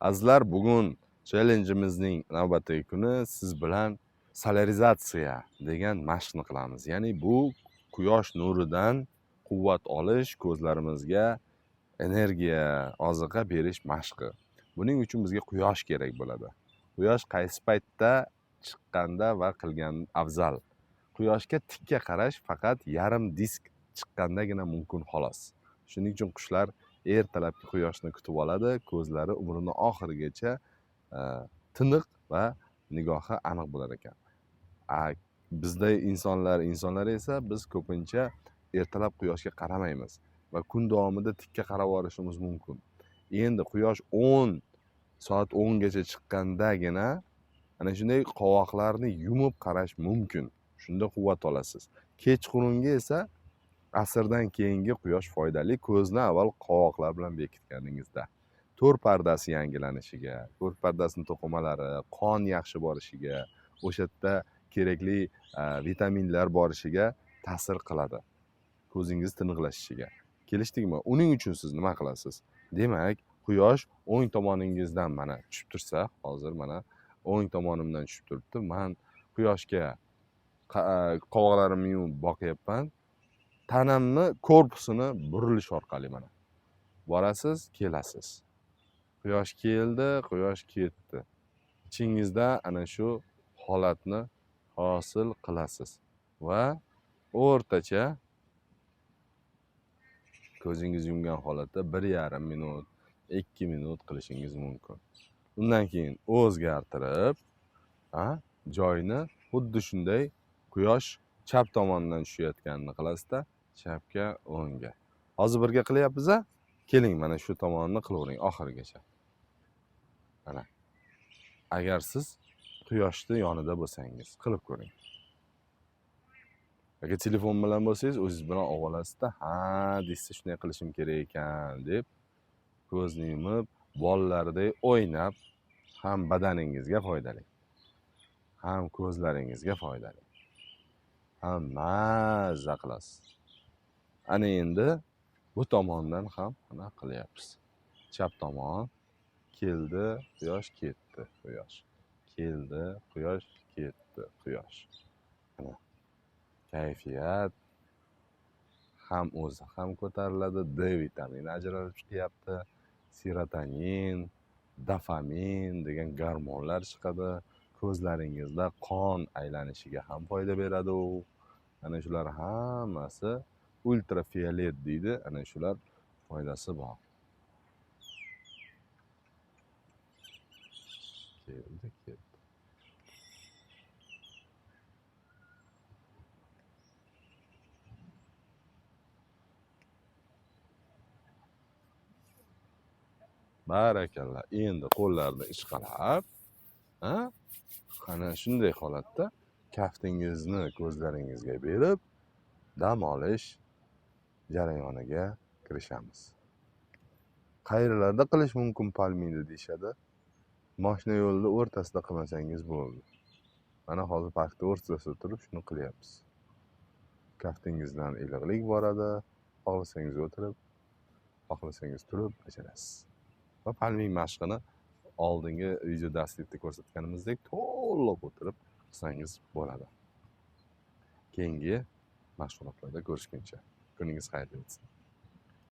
Azizlar, bugun challengeimizning navbatdagi kuni siz bilan solarizatsiya degan mashqni qilamiz. Ya'ni bu quyosh nuridan quvvat olish, ko'zlarimizga energiya, oziqa berish mashqi. Buning uchun bizga quyosh kerak bo'ladi. Quyosh qaysi paytda chiqqanda va qilgan afzal? Quyoshga tikka qarash faqat yarim disk chiqqandagina mumkin xolos. Shuning uchun qushlar ertalabki quyoshni kutib oladi, ko'zlari umrini oxirigacha tiniq va nigohi aniq bo'lar ekan. Bizda insonlar esa biz ko'pincha ertalab quyoshga qaramaymiz va kun davomida tikka qarab olishimiz mumkin. Endi quyosh 10 soat 10 gacha chiqqandagina ana shunday qovoqlarni yumib qarash mumkin. Shunda quvvat olasiz. Kechqurungi esa asrdan keyingi quyosh foydali. Ko'zni avval qovoqlar bilan bekitganingizda to'r pardasi yangilanishiga, to'r pardasining to'qimalari, qon yaxshi borishiga, o'sha yerda kerakli vitaminlar borishiga ta'sir qiladi. Ko'zingiz tiniqlashishiga. Kelishdikmi? Uning uchun siz nima qilasiz? Demak, quyosh o'ng tomoningizdan mana tushib tursa, hozir mana o'ng tomonimdan tushib turibdi. Men quyoshga qovoqlarimni yumib boqyapman. Tanamni korpusini burilish orqali mana borasiz, kelasiz. Quyosh keldi, quyosh ketdi. Ichingizda ana shu holatni hosil qilasiz va o'rtacha ko'zingiz yumgan holatda 1,5 minut, 2 minut qilishingiz mumkin. Undan keyin o'zgartirib, joyni xuddi shunday quyosh chap tomondan tushayotganini qilasizda, chapga, o'ngga. Hozir birga qilyapmiz-a? Keling, mana shu tomonni qilavering oxirigacha. Mana. Agar siz quyoshni yonida bo'lsangiz, qilib ko'ring. Agar telefon bilan bo'lsangiz, o'zingiz bilan olasiz-da, deysiz, shunday qilishim kerak ekan deb ko'zni yumib, bolalardek o'ynab, ham badaningizga foydali, ham ko'zlaringizga foydali. Ham mazza qilasiz. Ana endi bu tomondan ham mana qilyapmiz. Chap tomon keldi, quyosh ketdi, quyosh. Keldi, quyosh ketdi, quyosh. Mana kayfiyat ham o'zi ham ko'tariladi, D vitamini ajralib chiqyapti, serotonin, dopamin degan gormonlar chiqadi, ko'zlaringizda qon aylanishiga ham foyda beradi u. Ana shular hammasi ultrafiolet deydi, ana shular foydasi bor. Keldi. Barakalla. Endi qo'llarni ishqalab, ana shunday holatda kaftingizni ko'zlaringizga berib, dam olish jarayoniga kirishamiz. Qayerlarda qilish mumkin palmiyni deyshadi. Mashina yo'lida o'rtasida qilmasangiz bo'ldi. Mana hozir parkda o'rtasida turib shuni qilyapmiz. Kaftingizdan iliqlik boradi, xohlasangiz o'tirib, xohlasangiz turib bajarasiz. Va palmiy mashqini oldingi video darslikda ko'rsatganimizdek to'liq o'tirib qilsangiz bo'ladi. Keyingi mashg'ulotlarda ko'rishguncha kuningiz xayrli o'tsin.